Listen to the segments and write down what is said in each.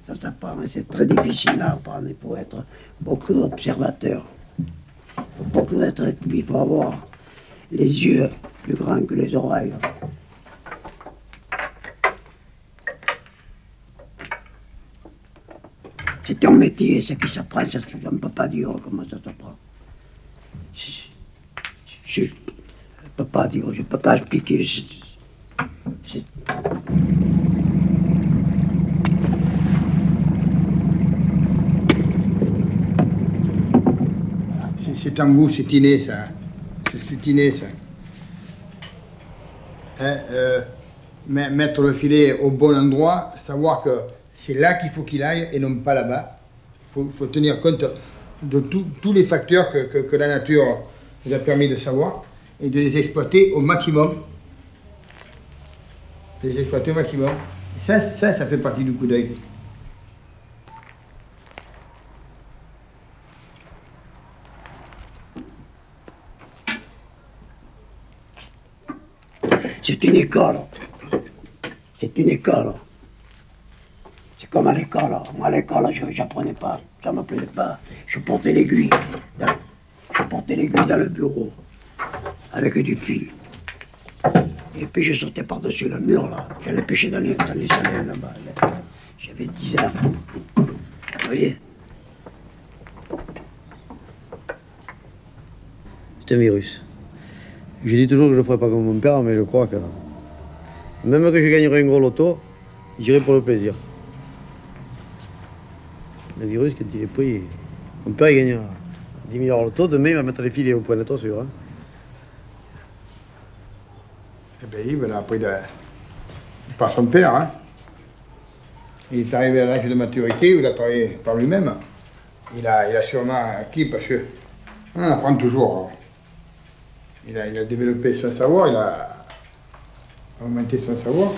Ça s'apprend, mais c'est très difficile à apprendre. Il faut être beaucoup observateur. Il faut avoir les yeux plus grands que les oreilles. C'est un métier, ce qui s'apprend, ça ne peut pas dire comment ça s'apprend. Je ne peux pas dire, je ne peux pas expliquer. C'est en vous, c'est inné ça. C'est inné ça. Hein, mettre le filet au bon endroit, savoir que c'est là qu'il faut qu'il aille et non pas là-bas. Il faut tenir compte de tous les facteurs que la nature nous a permis de savoir et de les exploiter au maximum. De les exploiter au maximum. Ça fait partie du coup d'œil. C'est une école. C'est une école. C'est comme à l'école. Moi, à l'école, je n'apprenais pas. Ça ne me plaisait pas. Je portais l'aiguille. Je portais l'aiguille dans le bureau. Avec du fil. Et puis je sautais par-dessus le mur, là. J'allais pêcher dans les salins, là-bas. J'avais 10 ans. Vous voyez? C'est un virus. Je dis toujours que je ne ferai pas comme mon père, mais je crois que même que je gagnerai un gros loto, j'irai pour le plaisir. Le virus, quand il est pris, mon père il gagne 10 milliards au loto, demain il va mettre les filets au point de sûr. Hein. Eh bien, il l'a appris par son père. Hein. Il est arrivé à l'âge de maturité où il a travaillé par lui-même. Il a sûrement acquis parce que on apprend toujours. Il a développé son savoir, il a augmenté son savoir.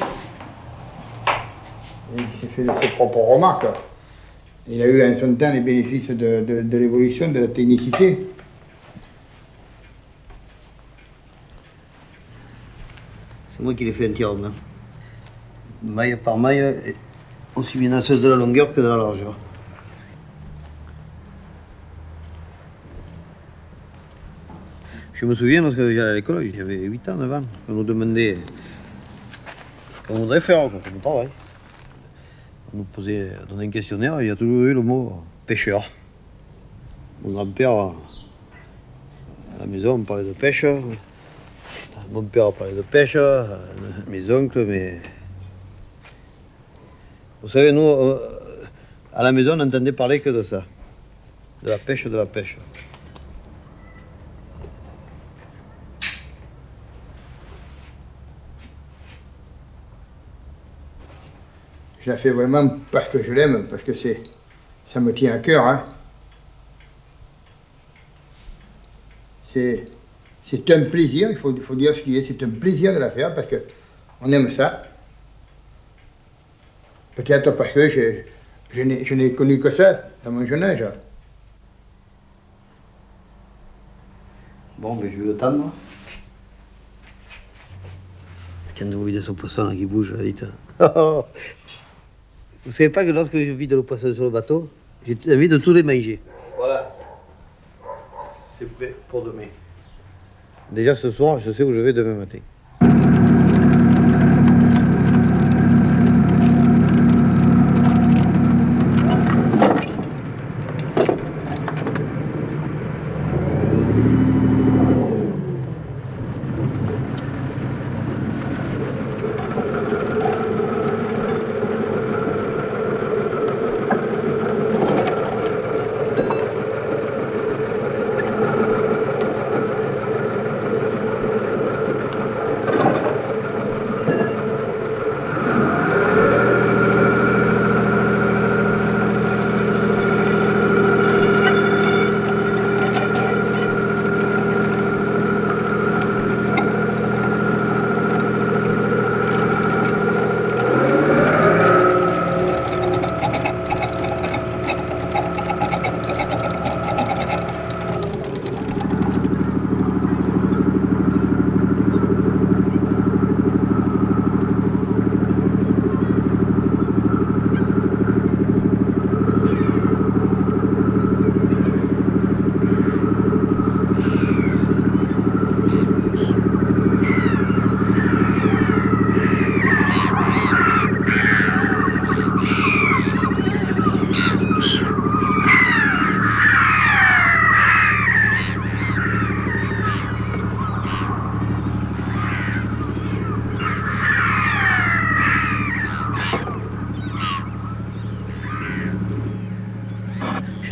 Et il s'est fait ses propres remarques. Il a eu en son temps les bénéfices de l'évolution, de la technicité. C'est moi qui l'ai fait un tir homme. Maille par maille, aussi bien dans le sens de la longueur que dans la largeur. Je me souviens, lorsque j'allais à l'école, j'avais 8 ans, 9 ans, on nous demandait ce qu'on voudrait faire comme travail. On nous donnait un questionnaire, il y a toujours eu le mot pêcheur. Mon grand-père, à la maison, on parlait de pêche. Mon père parlait de pêche, mes oncles, mais... Vous savez, nous, à la maison, on n'entendait parler que de ça. De la pêche, de la pêche. Je la fais vraiment parce que je l'aime, parce que ça me tient à cœur. Hein. C'est un plaisir, il faut dire ce qu'il est, c'est un plaisir de la faire parce qu'on aime ça. Peut-être parce que je n'ai connu que ça dans mon jeune âge. Bon, mais je vais le tendre. Quand vous videz son poisson là, qui bouge, dites. Vous savez pas que lorsque je vide le poisson sur le bateau, j'ai envie de tous les manger. Voilà. C'est prêt pour demain. Déjà ce soir, je sais où je vais demain matin.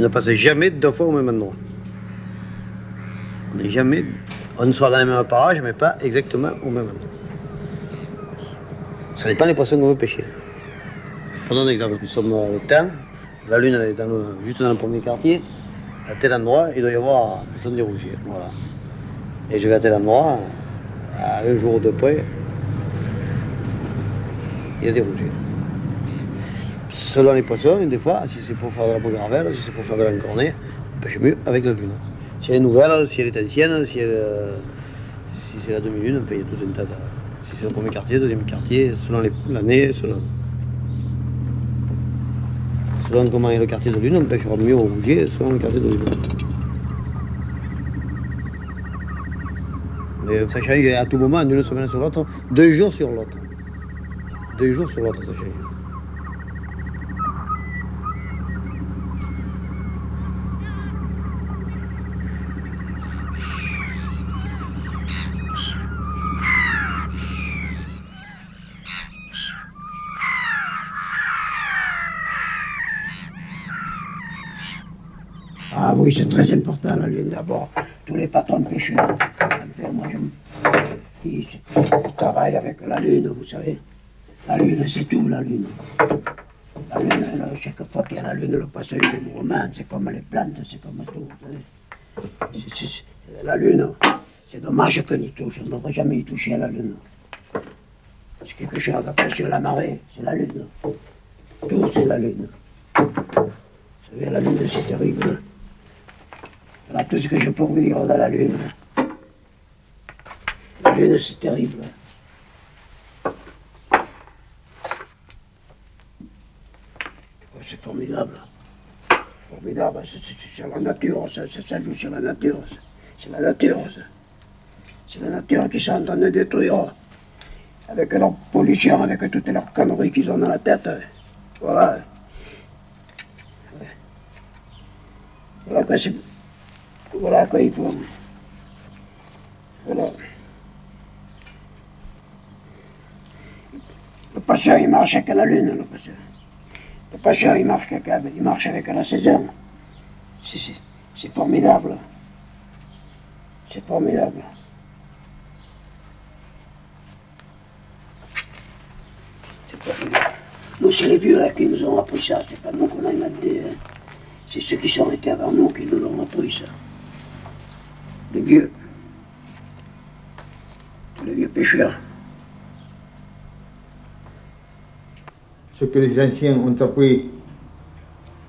ne passe jamais 2 fois au même endroit. On n'est jamais, on soit dans le même parage, mais pas exactement au même endroit. Ça dépend des poissons qu'on veut pêcher. Prenons un exemple, nous sommes au temps, la lune elle est juste dans le premier quartier, à tel endroit, il doit y avoir des rougiers. Voilà. Et je vais à tel endroit, à 1 jour ou 2 près, il y a des rougiers. Selon les poissons, des fois, si c'est pour faire de la bougarvelle, si c'est pour faire de l'encornet, on pêche mieux avec la lune. Si elle est nouvelle, si elle est ancienne, si c'est la demi-lune, on paye tout un tas de... Si c'est le premier quartier, le deuxième quartier, selon l'année, selon comment est le quartier de lune, on pêchera mieux au rougier, selon le quartier de lune. Mais ça change à tout moment, d'une semaine sur l'autre, 2 jours sur l'autre. 2 jours sur l'autre, ça change. Ah oui, c'est très important la lune d'abord. Tous les patrons de pêcheurs, moi ils travaillent avec la lune, vous savez. La lune, c'est tout, la lune. La lune, chaque fois qu'il y a la lune, le poisson il est gourmand, c'est comme les plantes, c'est comme tout, vous savez. La lune, c'est dommage qu'on y touche, on ne devrait jamais y toucher à la lune. C'est quelque chose après sur la marée, c'est la lune. Tout, c'est la lune. Vous savez, la lune, c'est terrible. Voilà tout ce que je peux vous dire de la lune. La lune, c'est terrible. C'est formidable. Formidable, c'est la nature, ça joue sur la nature. C'est la nature, ça. C'est la nature qui sont en train de détruire. Avec leur pollution, avec toutes leurs conneries qu'ils ont dans la tête. Voilà. Voilà quoi il faut. Voilà. Le pêcheur, il marche avec la lune, le pêcheur. Le pêcheur, il marche avec la saison. C'est formidable. C'est formidable. C'est formidable. Nous, c'est les vieux là, qui nous ont appris ça. C'est pas nous qu'on a inventé. Hein. C'est ceux qui sont restés avant nous qui nous ont appris ça. Les vieux. Tous les vieux pêcheurs. Ce que les anciens ont appris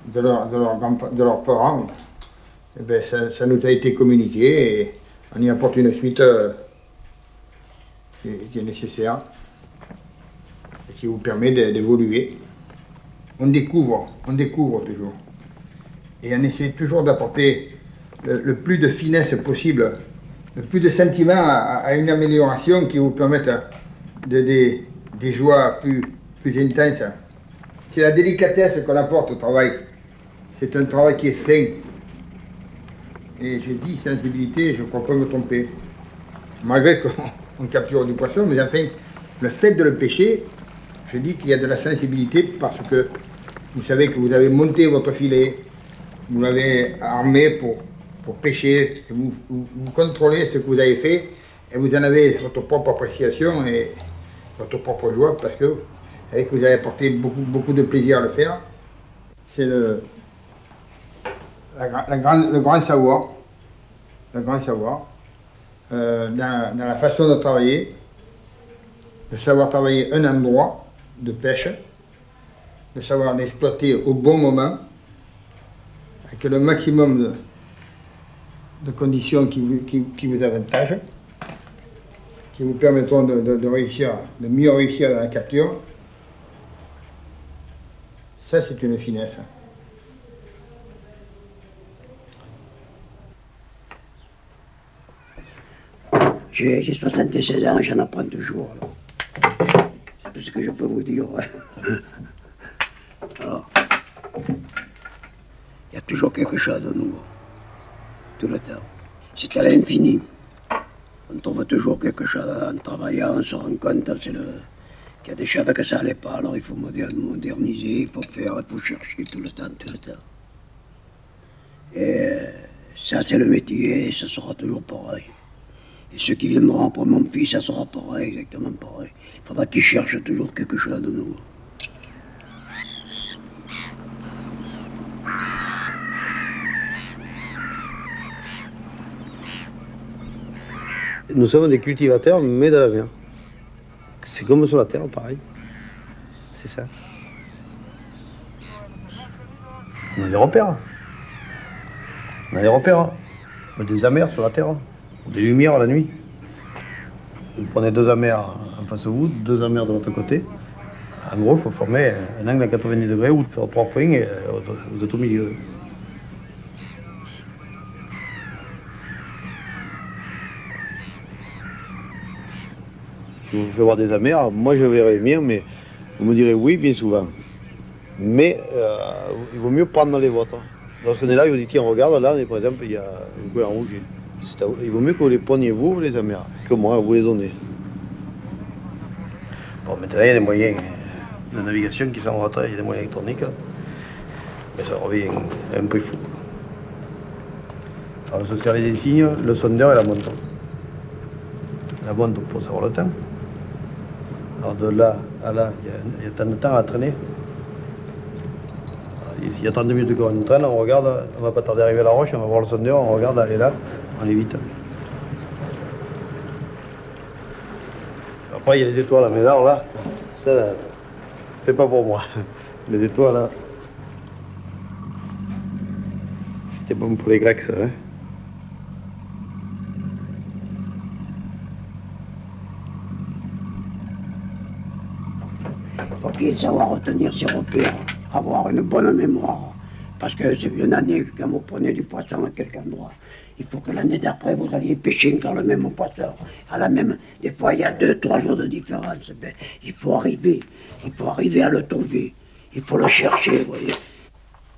de leurs parents, eh bien, ça nous a été communiqué et on y apporte une suite qui est nécessaire et qui vous permet d'évoluer. On découvre toujours. Et on essaie toujours d'apporter le plus de finesse possible, le plus de sentiments à une amélioration qui vous permette des joies plus intenses. C'est la délicatesse qu'on apporte au travail. C'est un travail qui est fin. Et je dis sensibilité, je ne crois pas me tromper. Malgré qu'on capture du poisson, mais enfin, le fait de le pêcher, je dis qu'il y a de la sensibilité parce que vous savez que vous avez monté votre filet, vous l'avez armé pour pêcher, vous contrôlez ce que vous avez fait et vous en avez votre propre appréciation et votre propre joie parce que vous avez apporté beaucoup de plaisir à le faire. C'est le grand savoir, dans la façon de travailler, de savoir travailler un endroit de pêche, de savoir l'exploiter au bon moment, avec le maximum de conditions qui vous avantagent, qui vous permettront de mieux réussir dans la capture. Ça, c'est une finesse. J'ai 76 ans, j'en apprends toujours. C'est tout ce que je peux vous dire. Alors, il y a toujours quelque chose de nouveau, tout le temps. C'est à l'infini. On trouve toujours quelque chose en travaillant, on se rend compte qu'il y a des choses que ça n'allait pas, alors il faut moderniser, il faut faire, il faut chercher tout le temps, tout le temps. Et ça, c'est le métier, et ça sera toujours pareil. Et ceux qui viendront après mon fils, ça sera pareil, exactement pareil. Il faudra qu'ils cherchent toujours quelque chose de nouveau. Nous sommes des cultivateurs, mais de la mer. C'est comme sur la terre, pareil. C'est ça. On a des repères. On a des repères. On a des amers sur la terre. Des lumières la nuit. Vous prenez 2 amers en face de vous, 2 amers de l'autre côté. En gros, il faut former un angle à 90 degrés ou faire 3 points et vous êtes au milieu. Si vous faites voir des amers, moi je verrai bien, mais vous me direz oui bien souvent. Mais il vaut mieux prendre les vôtres. Lorsqu'on est là, vous dites tiens, regarde, là, par exemple, il y a une couleur rouge. Il vaut mieux que vous les preniez vous, les amers, que moi, vous les donnez. Bon, maintenant, il y a des moyens de navigation qui sont en retrait, il y a des moyens électroniques, mais ça revient à un prix fou. Alors, le social des signes, le sondeur et la montre. La montre pour savoir le temps. Alors, de là à là, il y a tant de temps à traîner. S'il y a 30 minutes qu'on traîne, on regarde, on va pas tarder à arriver à la roche, on va voir le sondeur, on regarde, elle est là, on est vite. Après, il y a les étoiles, mais alors là, ça, c'est pas pour moi. Les étoiles, là, c'était bon pour les Grecs, ça, hein. Il faut qu'il savoir retenir ses repères, avoir une bonne mémoire. Parce que c'est une année, quand vous prenez du poisson à quelque endroit, il faut que l'année d'après, vous alliez pêcher encore le même poisson. À la même, des fois, il y a 2-3 jours de différence. Ben, il faut arriver à le trouver. Il faut le chercher, vous voyez.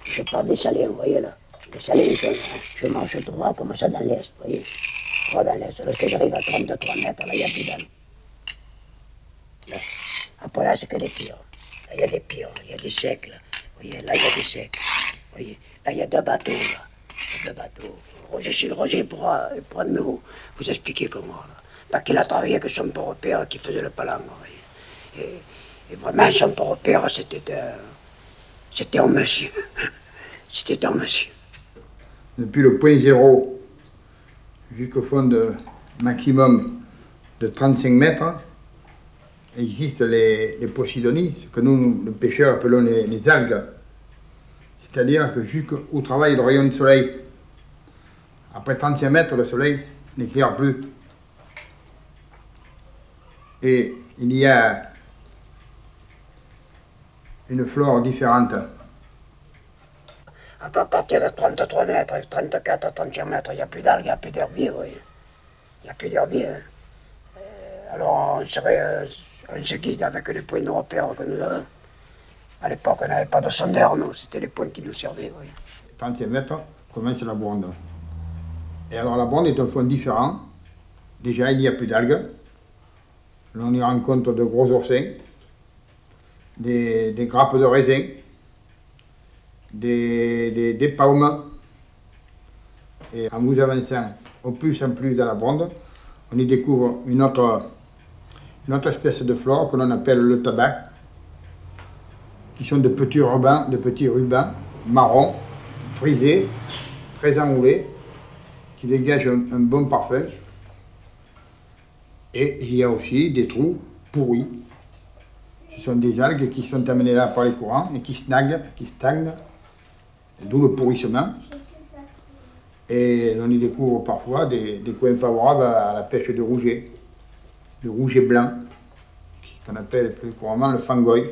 Je parle des salins, vous voyez là. Les salins, je marche droit comme ça dans l'est, vous voyez. Droit dans l'est. Lorsque j'arrive à 33 mètres, là, il y a plus d'âme. Là. Après là, c'est que des pions. Là, il y a des pions, il y a des secs, là. Vous voyez, là, il y a des secs. Vous voyez, là, il y a 2 bateaux, là. Il y a 2 bateaux. Roger pourra nous expliquer comment, là. Parce qu'il a travaillé avec son père qui faisait le palang, vous voyez. Et vraiment, son père, c'était un monsieur. C'était un monsieur. Depuis le point zéro jusqu'au fond de maximum de 35 mètres, existent les posidonies, ce que nous, les pêcheurs, appelons les algues. C'est-à-dire que jusqu'où travaille le rayon du soleil, après 35 mètres, le soleil n'éclaire plus. Et il y a une flore différente. À partir de 33 mètres, 34, 35 mètres, il n'y a plus d'algues, il n'y a plus d'herbiers, oui. Il n'y a plus d'herbiers. Alors on se guide avec les points de repère que nous avons. À l'époque, on n'avait pas de sondeur, nous, c'était les points qui nous servaient, oui. 30 mètres commence la bronde. Et alors la bronde est un fond différent. Déjà, il n'y a plus d'algues. Là, on y rencontre de gros oursins, des grappes de raisin, des paumes. Et en vous avançant au plus en plus dans la bronde, on y découvre une autre espèce de flore que l'on appelle le tabac, qui sont de petits rubans marrons, frisés, très enroulés, qui dégagent un bon parfum. Et il y a aussi des trous pourris. Ce sont des algues qui sont amenées là par les courants et qui stagnent, d'où le pourrissement. Et on y découvre parfois des coins favorables à la pêche de rouget blanc, qu'on appelle plus couramment le fangoï.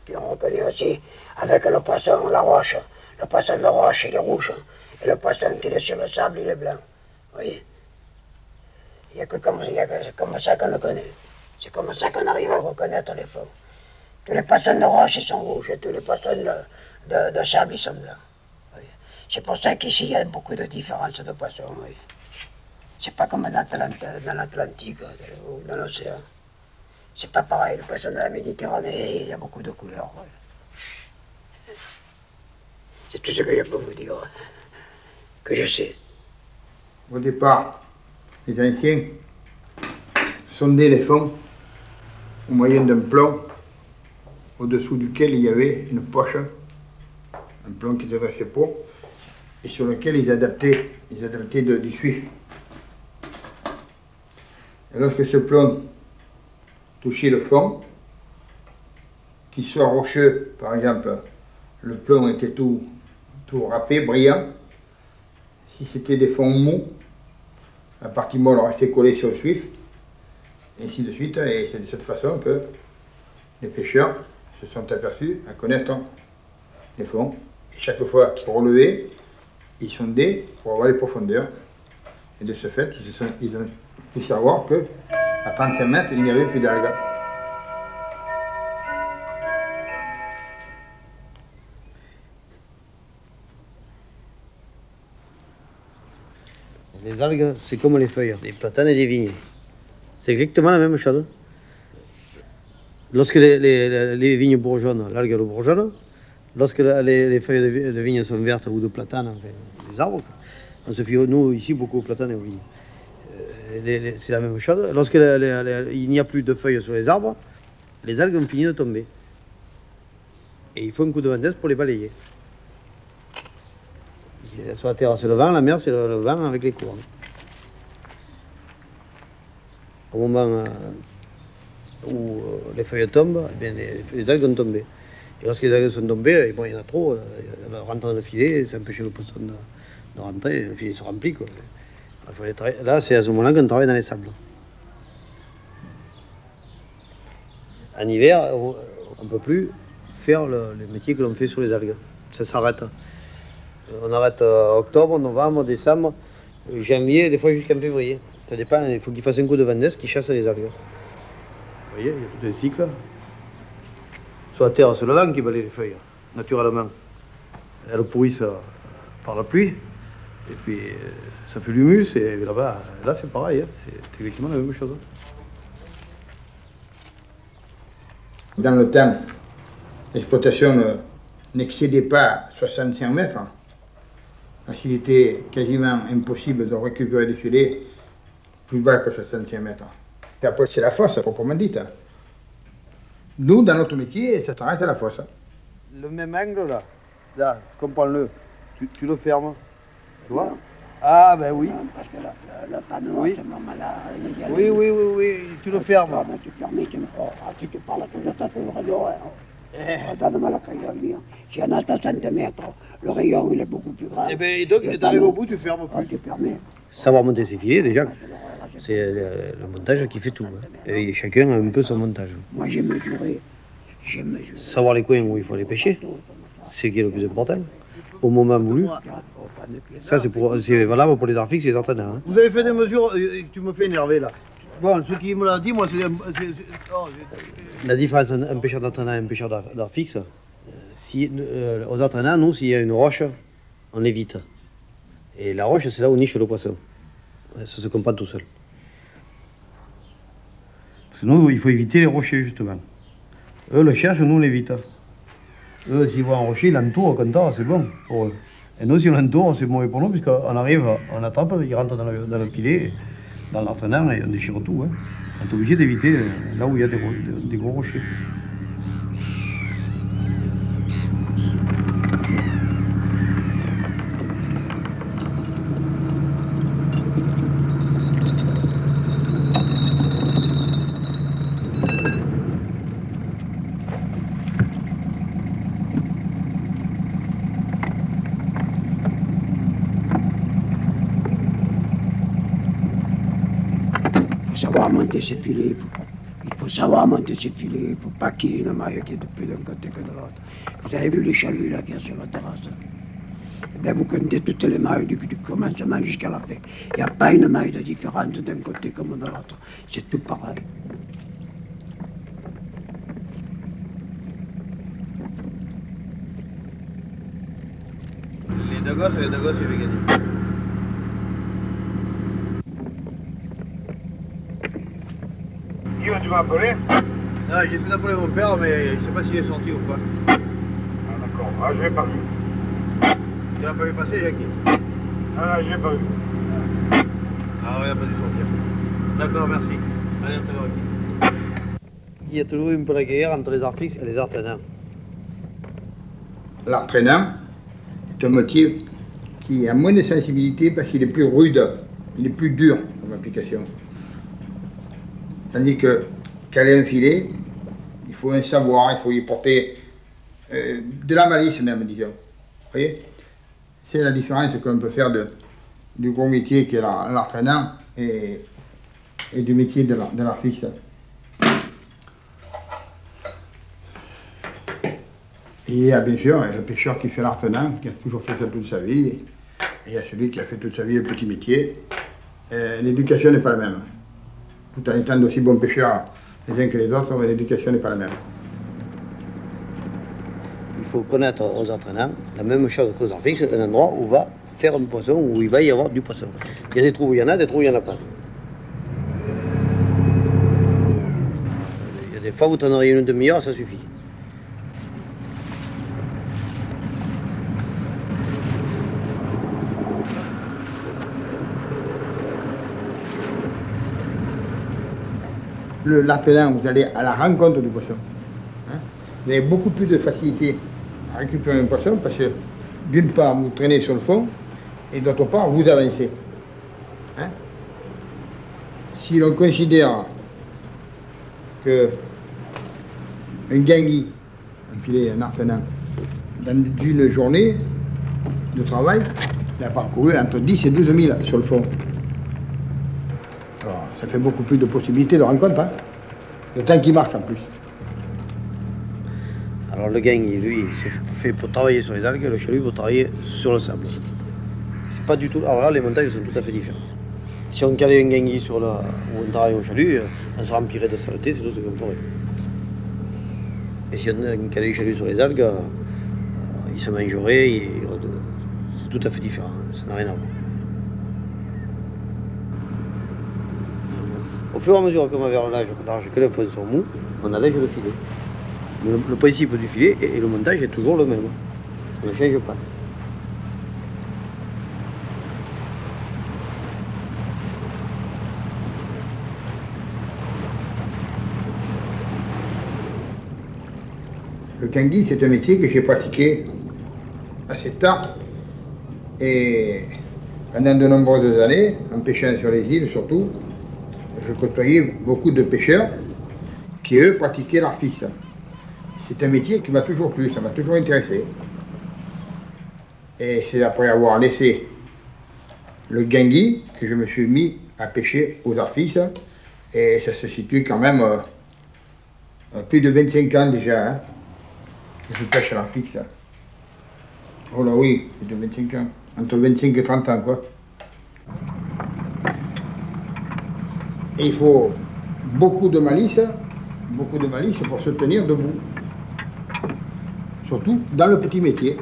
Puis on reconnaît aussi avec le poisson, la roche. Le poisson de roche, il est rouge. Et le poisson qui est sur le sable, il est blanc. Vous voyez? Il n'y a que comme ça qu'on le connaît. C'est comme ça qu'on arrive à reconnaître les fonds. Tous les poissons de roche, ils sont rouges. Et tous les poissons de sable, ils sont blancs. C'est pour ça qu'ici, il y a beaucoup de différences de poissons. Oui. C'est pas comme dans l'Atlantique ou dans l'océan. C'est pas pareil. Le poisson de la Méditerranée, il y a beaucoup de couleurs. Oui. C'est tout ce que je peux vous dire, que je sais. Au départ, les anciens sondaient les fonds au moyen d'un plomb au-dessous duquel il y avait une poche, un plomb qui était assez pot, et sur lequel ils adaptaient du suif. Et lorsque ce plomb touchait le fond, qu'il soit rocheux, par exemple, le plomb était tout râpé, brillant. Si c'était des fonds mous, la partie molle restait collée sur le suif, et ainsi de suite. Et c'est de cette façon que les pêcheurs se sont aperçus à connaître les fonds. Et chaque fois qu'ils relevaient, ils sondaient pour avoir les profondeurs. Et de ce fait, ils ont pu savoir qu'à 35 mètres, il n'y avait plus d'algues. Les algues, c'est comme les feuilles, des platanes et des vignes. C'est exactement la même chose. Lorsque les vignes bourgeonnent, l'algue elle bourgeonne. Lorsque les feuilles de vigne sont vertes ou de platane, enfin, des arbres, on se fie, nous, ici, beaucoup aux platanes et aux vignes. C'est la même chose. Lorsqu'il n'y a plus de feuilles sur les arbres, les algues ont fini de tomber. Et il faut un coup de vent d'est pour les balayer. Sur la terre, c'est le vent, la mer, c'est le vent avec les courants. Au moment où les feuilles tombent, eh bien, les algues ont tombé. Et lorsque les algues sont tombées, bon, il y en a trop, elles rentrent dans le filet, ça empêche le poisson de rentrer, le filet se remplit. Quoi. Là, c'est à ce moment-là qu'on travaille dans les sables. En hiver, on ne peut plus faire le métier que l'on fait sur les algues. Ça s'arrête. On arrête octobre, novembre, décembre, janvier, des fois jusqu'en février. Ça dépend, il faut qu'il fasse un coup de vent d'est qui chasse les algues. Vous voyez, il y a tout un cycle. Sur la terre, c'est le vent qui balaye les feuilles, naturellement. Elles pourrissent par la pluie, et puis ça fait l'humus, et là-bas, là c'est pareil, hein. C'est exactement la même chose. Dans le temps, l'exploitation n'excédait pas 65 mètres. Parce qu'il était quasiment impossible de récupérer des filets plus bas que 65 mètres. Et après, c'est la fosse, proprement dite. Nous, dans notre métier, ça s'arrête à la fosse. Le même angle, là, comprends-le, tu le fermes, tu vois? Ah, ben oui. Parce que le panneau, Oui. à ce moment-là, il y a Oui, tu le fermes. Tu fermes, si tu parles toujours ça sur le rayon, donne-moi la crayon. S'il y en a 60 mètres, le rayon il est beaucoup plus grand. Eh bien, donc, tu arrives au bout, tu fermes plus. Tu fermes. Savoir monter ses filets, déjà, c'est le montage qui fait tout. Hein. Et chacun a un peu son montage. Moi j'ai mesuré. Savoir les coins où il faut aller pêcher, c'est ce qui est le plus important. Au moment voulu. Ça, c'est valable pour les arts fixes et les entraîneurs. Hein. Vous avez fait des mesures, tu me fais énerver là. Bon, ce qui me l'a dit, moi, c'est... La différence entre un pêcheur d'entraîneur et un pêcheur d'art fixe, aux entraîneurs, nous, s'il y a une roche, on évite. Et la roche, c'est là où niche le poisson. Ça se comprend tout seul. Parce que nous, il faut éviter les rochers, justement. Eux le cherchent, nous, on l'évite. Eux, s'ils voient un rocher, ils l'entourent, content, c'est bon pour eux. Et nous, si on l'entoure, c'est mauvais pour nous, puisqu'on arrive, on attrape, il rentre dans le filet, dans l'entraîneur, et on déchire tout. Hein. On est obligé d'éviter là où il y a des gros rochers. Savoir monter ses filets, il faut savoir monter ses filets, il ne faut pas qu'il y ait une maille qui est de plus d'un côté que de l'autre. Vous avez vu les chaluts là qu'il y a sur la terrasse? Eh bien, vous comptez toutes les mailles du commencement jusqu'à la fin. Il n'y a pas une maille de différence d'un côté comme de l'autre. C'est tout pareil. Les deux gosses, c'est véganique. Tu m'as appelé? Non, j'essaie d'appeler mon père, mais je ne sais pas s'il est sorti ou pas. Ah d'accord, je vais partir. Tu l'as pas vu passer, Jackie? Ah, je l'ai pas vu. Ah ouais, il n'a pas dû sortir. D'accord, merci. Allez, à tout à l'heure. Il y a toujours un peu la guerre entre les arts fixes et les arts traînants. L'art traînant est un métier qui a moins de sensibilité parce qu'il est plus rude, il est plus dur comme application. Tandis que caler un filet, il faut un savoir, il faut y porter de la malice même, disons. Vous voyez? C'est la différence qu'on peut faire du gros métier qui est l'art traînant et du métier de l'art fixe. Et il y a bien sûr le pêcheur qui fait l'art traînant, qui a toujours fait ça toute sa vie. Et il y a celui qui a fait toute sa vie le petit métier. L'éducation n'est pas la même. Tout en étant d'aussi bons pêcheurs les uns que les autres, mais l'éducation n'est pas la même. Il faut connaître aux entraînants la même chose qu'aux arts fixes, un endroit où va faire du poisson, où il va y avoir du poisson. Il y a des trous où il y en a, des trous où il n'y en a pas. Il y a des fois où vous en auriez une demi-heure, ça suffit. L'art traînant, vous allez à la rencontre du poisson. Hein? Vous avez beaucoup plus de facilité à récupérer un poisson parce que d'une part vous traînez sur le fond et d'autre part vous avancez. Hein? Si l'on considère que un gangui, un filet, un art traînant, dans une journée de travail, il a parcouru entre 10 et 12 000 sur le fond. Alors, ça fait beaucoup plus de possibilités de rencontre, hein. Le temps qui marche en plus. Alors le gangui, lui, c'est fait pour travailler sur les algues, et le chalut pour travailler sur le sable. C'est pas du tout. Alors là, les montages sont tout à fait différents. Si on calait un gangui sur où on travaille au chalut, on se remplirait de saleté, c'est tout ce qu'on ferait. Et si on calait un chalut sur les algues, il se mangerait, c'est tout à fait différent, ça n'a rien à voir. Au fur et à mesure qu'on va vers le large, que les fonds sont mous, on allège le filet. Mais le principe du filet et le montage est toujours le même. Ça ne change pas. Le gangui, c'est un métier que j'ai pratiqué assez tard et pendant de nombreuses années, en pêchant sur les îles surtout, je côtoyais beaucoup de pêcheurs qui, eux, pratiquaient l'art fixe. C'est un métier qui m'a toujours plu, ça m'a toujours intéressé. Et c'est après avoir laissé le gangui que je me suis mis à pêcher aux arts fixes. Et ça se situe quand même plus de 25 ans déjà, hein, que je pêche à l'art fixe. Oh là oui, plus de 25 ans, entre 25 et 30 ans quoi. Et il faut beaucoup de malice pour se tenir debout. Surtout dans le petit métier.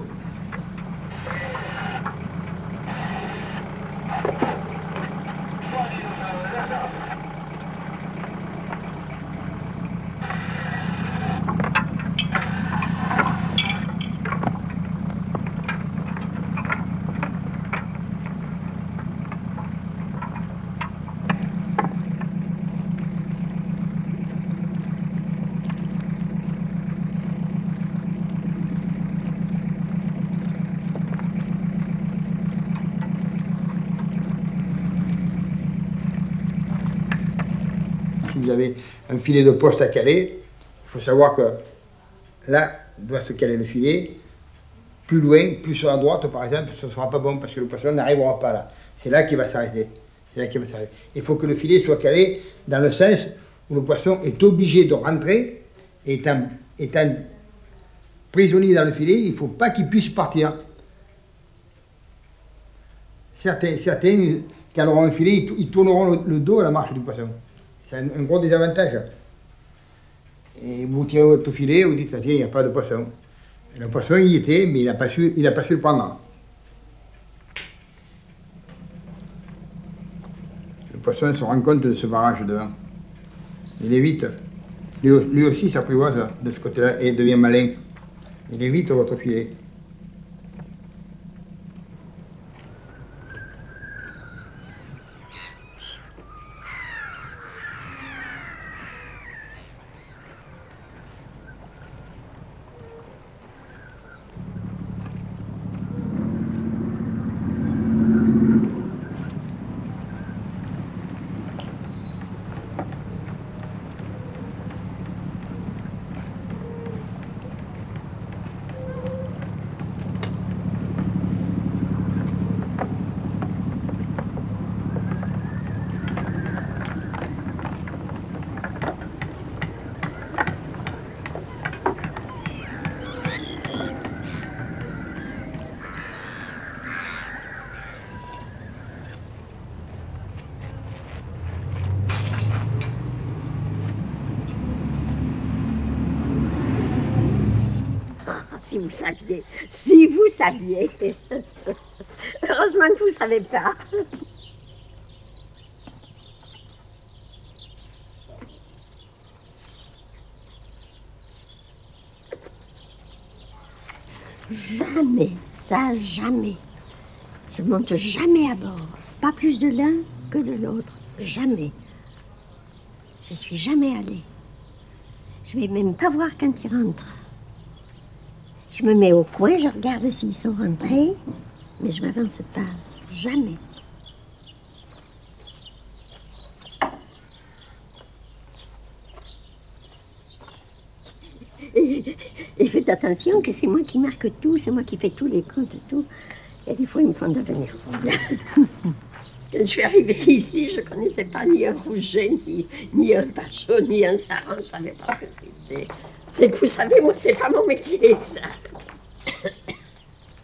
Si vous avez un filet de poste à caler, il faut savoir que là doit se caler le filet. Plus loin, plus sur la droite par exemple, ce ne sera pas bon parce que le poisson n'arrivera pas là. C'est là qu'il va s'arrêter. C'est là qu'il va s'arrêter. Il faut que le filet soit calé dans le sens où le poisson est obligé de rentrer, étant prisonnier dans le filet, il ne faut pas qu'il puisse partir. Certains qui auront un filet, ils tourneront le dos à la marche du poisson. C'est un gros désavantage. Et vous tirez votre filet, vous dites, tiens, il n'y a pas de poisson. Et le poisson, il y était, mais il n'a pas su le prendre. Le poisson se rend compte de ce barrage devant. Il évite. Lui aussi s'apprivoise de ce côté-là et devient malin. Il évite votre filet. si vous saviez. Si vous saviez. Heureusement que vous ne savez pas. Jamais, ça jamais. Je monte jamais à bord. Pas plus de l'un que de l'autre. Jamais. Je suis jamais allée. Je vais même pas voir quand ils rentrent. Je me mets au coin, je regarde s'ils sont rentrés, mais je m'avance pas. Jamais. Et faites attention que c'est moi qui marque tout, c'est moi qui fais tous les comptes, tout. Et des fois, ils me font devenir folle. Quand je suis arrivée ici, je ne connaissais pas ni un rouget, ni un pachot, ni un saran, je ne savais pas ce que c'était. C'est que vous savez, moi, c'est pas mon métier, ça.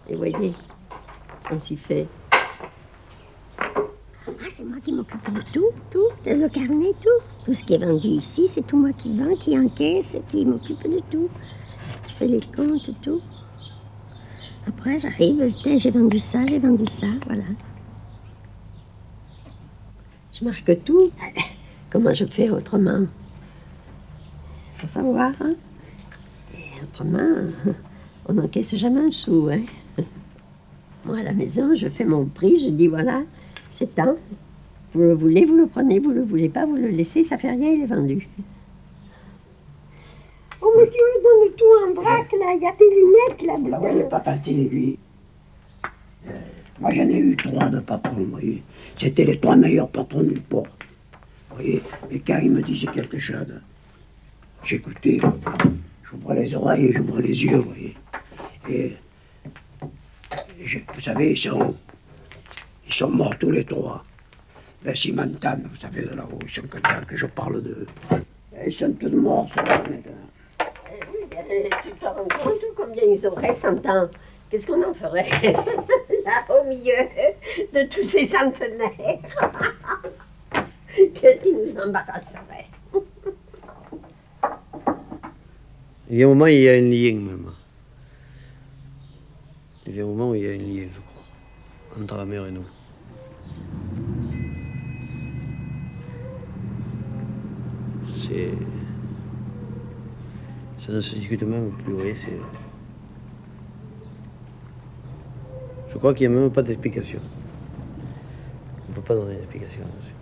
Et voyez, on s'y fait. Ah, c'est moi qui m'occupe de tout, le carnet, tout. Tout ce qui est vendu ici, c'est tout moi qui vends, qui encaisse, qui m'occupe de tout. Je fais les comptes, tout. Après, j'arrive, j'ai vendu ça, voilà. Je marque tout. Comment je fais autrement? Faut savoir, hein? Et autrement, on n'encaisse jamais un sou, hein? Moi, à la maison, je fais mon prix, je dis, voilà, c'est tant. Vous le voulez, vous le prenez, vous le voulez pas, vous le laissez, ça fait rien, il est vendu. Oh mon Dieu, il donne tout en vrac, là, il y a des lunettes là-dedans. Vous voyez, Papa Tille, lui, moi j'en ai eu 3 de patrons, vous voyez. C'était les 3 meilleurs patrons du port. Vous voyez, et quand il me disait quelque chose, j'écoutais, j'ouvrais les oreilles et j'ouvrais les yeux, vous voyez. Et vous savez, ils sont morts tous les 3. Ben, s'ils m'entendent, vous savez, de là-haut, ils sont contents que je parle d'eux. Ils sont tous morts, ça va maintenant. Oui, tu te rends compte combien ils auraient 100 ans? Qu'est-ce qu'on en ferait là, au milieu de tous ces centenaires? Qu'est-ce qui nous embarrasserait? Il y a un moment, il y a un lien même. Il y a un moment où il y a un lien, je crois, entre la mer et nous. Ça ne se discute même plus, vous voyez, je crois qu'il n'y a même pas d'explication. On ne peut pas donner d'explication là-dessus.